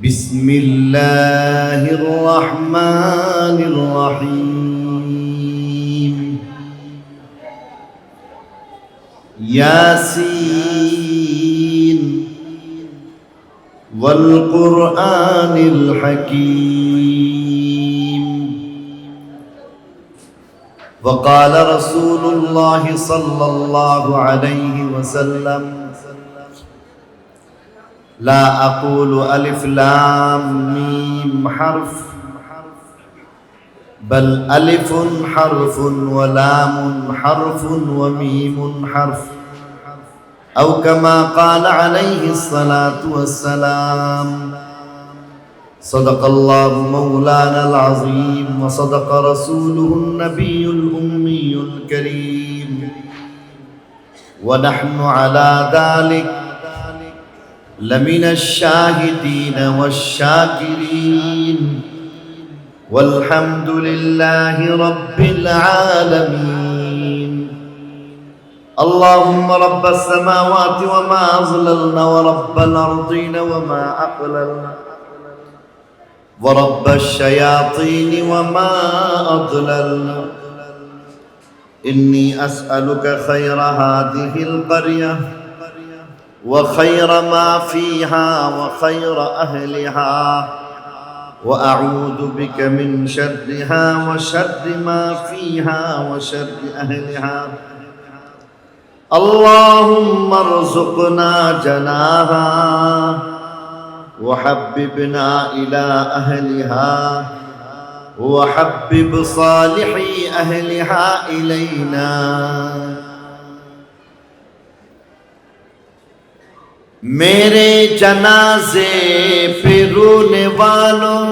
بسم الله الرحمن الرحيم ياسين والقرآن الحكيم وقال رسول الله صلى الله عليه وسلم لا أقول ألف لام ميم حرف بل ألف حرف ولام حرف وميم حرف أو كما قال عليه الصلاة والسلام صدق الله مولانا العظيم وصدق رسوله النبي الأمي الكريم ونحن على ذلك لمن الشاهدين والشاكرين والحمد لله رب العالمين اللهم رب السماوات وما أظللنا ورب الأرضين وما أقللنا ورب الشياطين وما أضللنا إني أسألك خير هذه القرية وخير ما فيها وخير أهلها وأعوذ بك من شرها وشر ما فيها وشر أهلها اللهم ارزقنا جناها وحببنا إلى أهلها وحبب صالحي أهلها إلينا मेरे जनाजे पे रोने वालों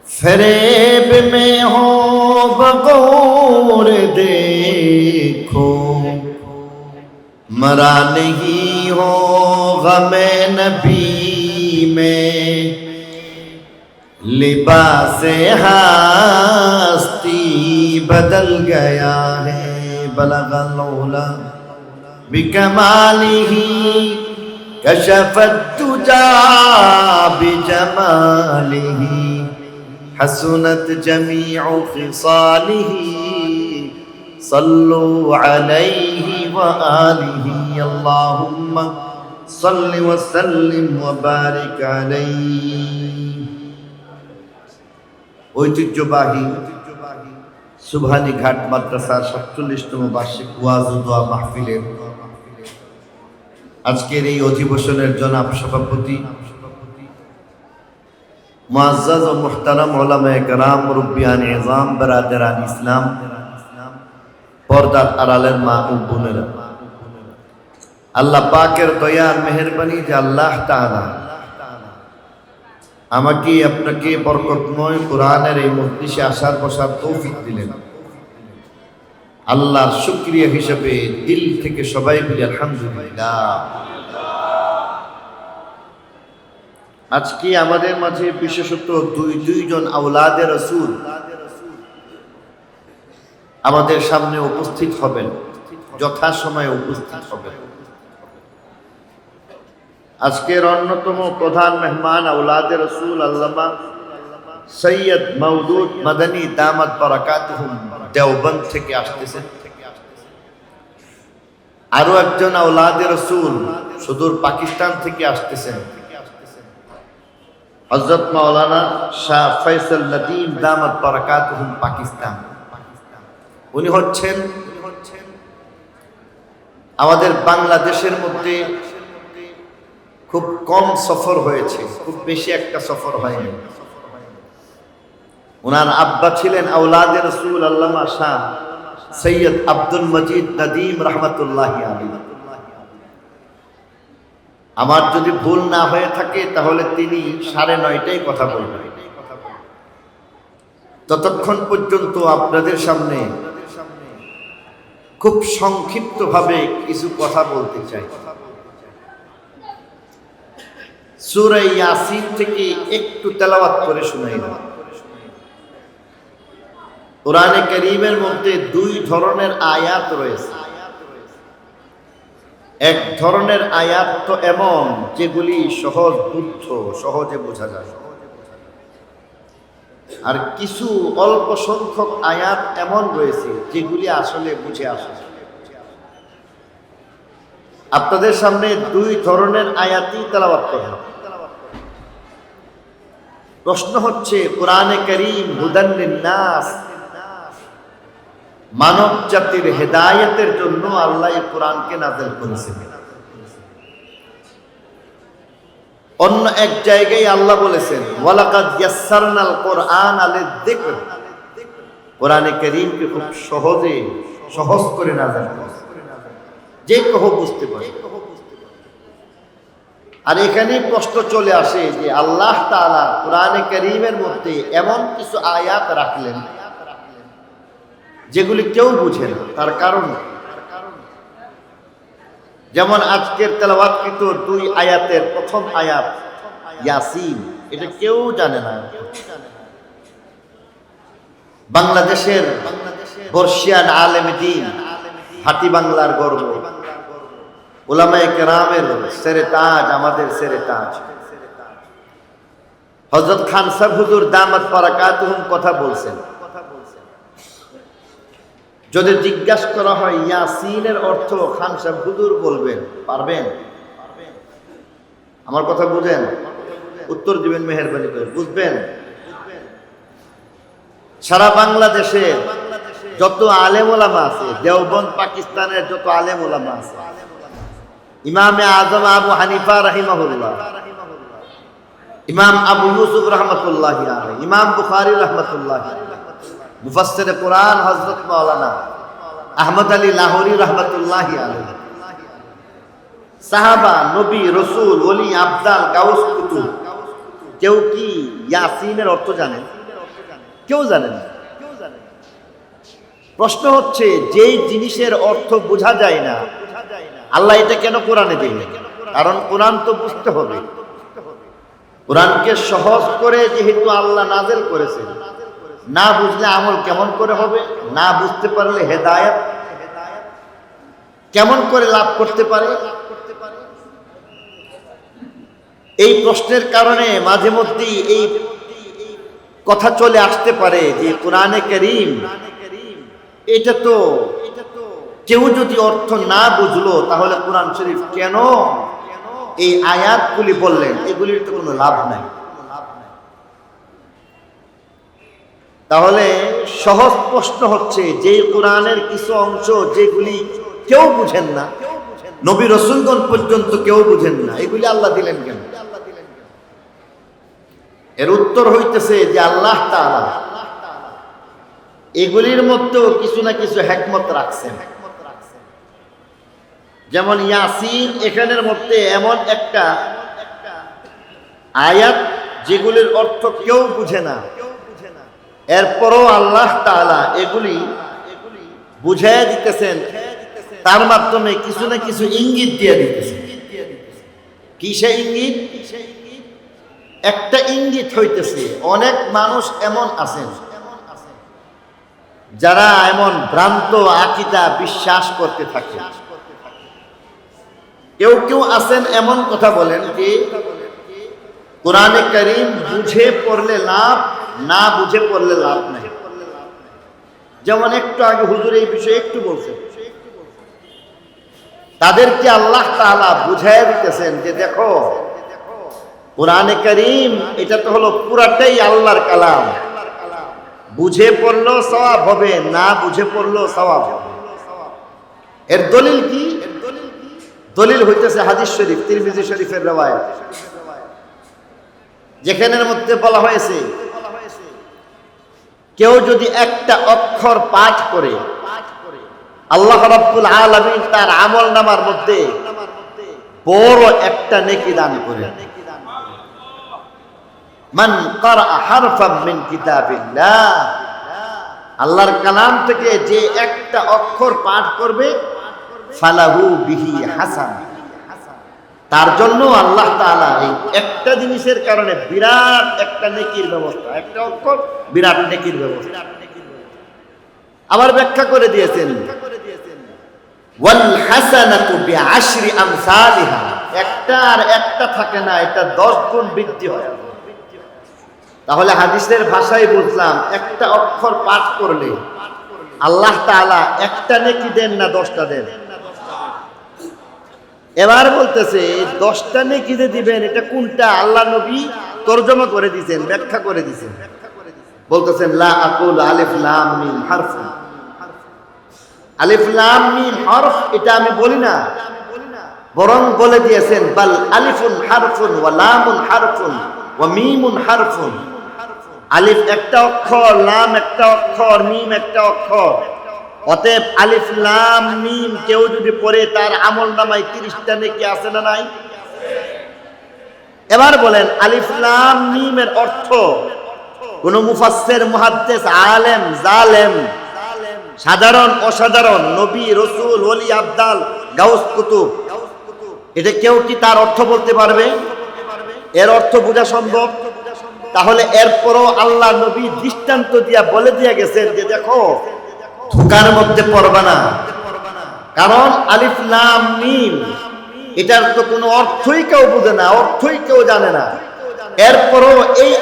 फरेब में हो बगौर देखो मरा नहीं हो गमे नबी में लिबास हस्ती बदल गया है बलगलौला बिकमालिह कशफत तुजा बिजमालिह हसनत जमीउ खिसालिह सल्लु अलैहि व आलिहि अल्लाहुम्मा सल्लि व सल्लिम व बारिक अलैहि। ঐতিহ্যবাহী সুবহানী ঘাট মাদ্রাসার ৪৭তম বার্ষিক ওয়াজ ও দোয়া মাহফিলের আজকের এই অধিবেশনের জনাব সভাপতি মুআজ্জাজ ও মুহতারাম উলামায়ে কেরাম মুরব্বিয়ান ইজাম বিরাদরান ইসলাম পর্দার আড়ালের মা ও বোনেরা, আল্লাহ পাকের দয়া আর মেহেরবানি যে আল্লাহ তাআলা আমাকে আপনাকে বরকতময় কোরআনের এই মজলিসে আসার বসার তৌফিক দিলেন। আল্লাহর শুকরিয়া হিসেবে দিল থেকে সবাই বলি আলহামদুলিল্লাহ। আজকে আমাদের মাঝে বিশেষত দুইজন আওলাদে রাসূল আমাদের সামনে উপস্থিত হবেন, যথাসময়ে উপস্থিত হবেন। আজকের অন্যতম প্রধান মেহমান আওলাদে রাসূল আল্লামা সৈয়দ মওদুদ মাদানী দামাত বারাকাতুহুম দেওবন্দ থেকে আসতেছেন। আরো একজন আওলাদে রাসূল সুদূর পাকিস্তান থেকে আসতেছেন, হযরত মাওলানা শাহ ফয়সাল নদীম দামাত বারাকাতুহুম পাকিস্তান। উনি হচ্ছেন আমাদের বাংলাদেশের মধ্যে খুব কম সফর হয়েছে, খুব বেশি একটা সফর হয়নি। ওনার আব্বা ছিলেন আওলাদে রাসূল আল্লামা শাহ সৈয়দ আব্দুল মজিদ নদীম রহমতুল্লাহি আলাইহি। আমার যদি ভুল না হয়ে থাকে তাহলে তিনি 9:30টায় কথা বলবেন। ততক্ষণ পর্যন্ত আপনাদের সামনে খুব সংক্ষিপ্তভাবে কিছু কথা বলতে চাই। সূরা ইয়াসিন থেকে একটু তেলাওয়াত করে শোনাই দাও। কোরআনে কারীমের মধ্যে দুই ধরনের আয়াত রয়েছে। এক ধরনের আয়াত তো এমন যেগুলি সহজ বুদ্ধ, সহজে বোঝা যায়, আর কিছু অল্প সংখ্যক আয়াত এমন রয়েছে যেগুলি আসলে বুঝে আসে। আপনাদের সামনে দুই ধরনের আয়াতই তেলাওয়াত করব। প্রশ্ন হচ্ছে, কোরআনে কারীম হুদান লিন-নাস, মানব জাতির হেদায়েতের জন্য আল্লাহ এই কোরআনকে নাযিল করেছেন। অন্য এক জায়গায় আল্লাহ বলেছেন, ওয়ালাকাদ ইয়াসসারনাল কুরআনা লিয-যিকর, কোরআনে কারীমকে খুব সহজ করে নাযিল করেছেন, যে কেউ বুঝতে পারে। আর এখানে প্রশ্ন চলে আসে যে আল্লাহ তাআলা কোরআনে কারীমের মধ্যে এমন কিছু আয়াত রাখলেন যেগুলি কেউ বুঝে না, তার কারণ যেমন আজকের তেলাওয়াতকৃত দুই আয়াতের প্রথম আয়াত ইয়াসিন, এটা কেউ জানে না। বাংলাদেশের বর্ষিয়ান আলেম দ্বীন, হাটি বাংলার গর্ব, উলামায়ে কেরামের সেরে তাজ, আমাদের সেরে তাজ হযরত খান সাহেব হুজুর দামাত বারাকাতুহুম কথা বলছেন। যদি জিজ্ঞাসা করা হয় ইয়াসিনের অর্থ, খান সাহেব হুজুর বলবেন, পারবেন? আমার কথা বুঝেন, উত্তর দিবেন মেহেরবানি করে, বুঝবেন? সারা বাংলাদেশে যত আলেম ওলামা আছে, দেওবন্দ পাকিস্তানের যত আলেম ওলামা আছে, ইমামে আজম আবু হানিফা রাহিমাহুল্লাহ, ইমাম আবু ইউসুফ রহমতুল্লাহি আলাইহি, ইমাম বুখারী রাহমাতুল্লাহি, মুফাসসিরে কোরআন হযরত মাওলানা আহমদ আলী লাহোরী রাহমাতুল্লাহি আলাইহি, সাহাবা, নবী, রাসূল, ওলি, আফজাল, গাউস, কুতুব, কেউ কি ইয়াসিনের অর্থ জানেন? কেউ জানেন না। প্রশ্ন হচ্ছে, যেই জিনিসের অর্থ বোঝা যায় না, আল্লাহ এটা কেন কোরআনে দিলেন? কারণ কোরআন তো বুঝতে হবে। কোরআনকে সহজ করে যেহেতু আল্লাহ নাযিল করেছেন, না বুঝলে আমল কেমন করে হবে? না বুঝতে পারলে হেদায়েত কেমন করে লাভ করতে পারে? এই প্রশ্নের কারণে মাঝে মধ্যেই এই কথা চলে আসতে পারে যে কোরআনে কারীম এটা তো কেউ যদি অর্থ না বুঝলো তাহলে কোরআন শরীফ কেন এই আয়াতগুলি বললেন? এগুলির তো কোনো লাভ নাই। তাহলে সহজ প্রশ্ন হচ্ছে, যে কোরআনের কিছু অংশ যেগুলি কেউ বুঝেন না, নবী রাসূলগণ পর্যন্ত কেউ বুঝেন না, এগুলি আল্লাহ দিলেন কেন? এর উত্তর হইতেছে যে আল্লাহ তাআলা এগুলির মধ্যেও কিছু না কিছু হিকমত রাখছেন। যেমন ইয়াসিন, এখানের মধ্যে এমন একটা আয়াত যেগুলির অর্থ কেউ বুঝে না, এরপরও আল্লাহ তাআলা এগুলি বুঝাইয়া দিতেছেন, তার মাধ্যমে কিছু না কিছু ইঙ্গিত দিয়ে দিতেছেন। কি সেই ইঙ্গিত? একটা ইঙ্গিত হইতেছে, অনেক মানুষ এমন আছেন যারা এমন ভ্রান্ত আকীদা বিশ্বাস করতে থাকে। কেউ কেউ আছেন এমন কথা বলেন যে কোরআনে কারীম বুঝে পড়লে লাভ, না বুঝে পড়লে লাভ নাই। যেমন একটু আগে হুজুর এই বিষয়ে একটু বলছেন, তাদেরকে আল্লাহ তাআলা বুঝাইয়া দিতেছেন যে দেখো, কোরআনে কারীম এটা তো হলো পুরাটাই আল্লাহর কালাম, বুঝে পড়লেও সওয়াব হবে, না বুঝে পড়লেও সওয়াব হবে। এর দলিল কি? দলিল হইতেছে হাদিস শরীফ, তিরমিজি শরীফের riwayat, যেখানের মধ্যে বলা হয়েছে কেউ যদি একটা অক্ষর পাঠ করে, আল্লাহ রাব্বুল আলামিন তার আমলনামার মধ্যে বড় একটা নেকি দান করেন। মান ক্বারা হারফাম মিন কিতাবিল্লাহ, আল্লাহর কালাম থেকে যে একটা অক্ষর পাঠ করবে, ফালাহু বিহি হাসান, তার জন্য আল্লাহ তাআলা এই একটা জিনিসের কারণে বিরাট একটা নেকির ব্যবস্থা, একটা অক্ষর বিরাট নেকির ব্যবস্থা। আবার ব্যাখ্যা করে দিয়েছেন ওয়াল হাসানাতু বিআশরি আমসালিহা, একটা আর একটা থাকে না, এটা 10 গুণ বৃদ্ধি হয়। তাহলে হাদিসের ভাষায় বুঝলাম একটা অক্ষর পাঠ করলে আল্লাহ তাআলা একটা নেকি দেন না 10টা দেন? এবার বলতেছে 10টা নেকি যে দিবেন এটা কোনটা, আল্লাহ নবী তরজমা করে দিয়েছেন, ব্যাখ্যা করে দিয়েছেন। বলতেছেন লা আকুল আলিফ লাম মিম হারফুন, আলিফ লাম মিম হরফ এটা আমি বলি না, বরং বলে দিয়েছেন বাল আলিফুন হারফুন ওয়া লামুন হারফুন ওয়া মিমুন হারফুন। আলিফ একটা অক্ষর, লাম একটা অক্ষর, মিম একটা অক্ষর। অতএব আলিফ লাম মিম কেউ যদি পড়ে তার আমল নামায় 30টা নেকি আছে না নাই? এবার বলেন আলিফ লাম মিমের অর্থ কোন মুফাসসির, মুহাদ্দিস, আলেম, জালেম, সাধারণ অসাধারণ, নবী রাসূল, ওলি আবদাল, গাউস কুতুব, এটা কেউ কি তার অর্থ বলতে পারবে? এর অর্থ বোঝা সম্ভব? তাহলে এরপরও আল্লাহ নবী দৃষ্টান্ত দিয়া বলে দিয়ে গেছেন যে দেখো ধোঁকার মধ্যে পড়বা না, কারণ আলিফ লাম মিম এটার তো কোনো অর্থই কেউ বোঝে না, অর্থই কেউ জানে না। এরপরও এই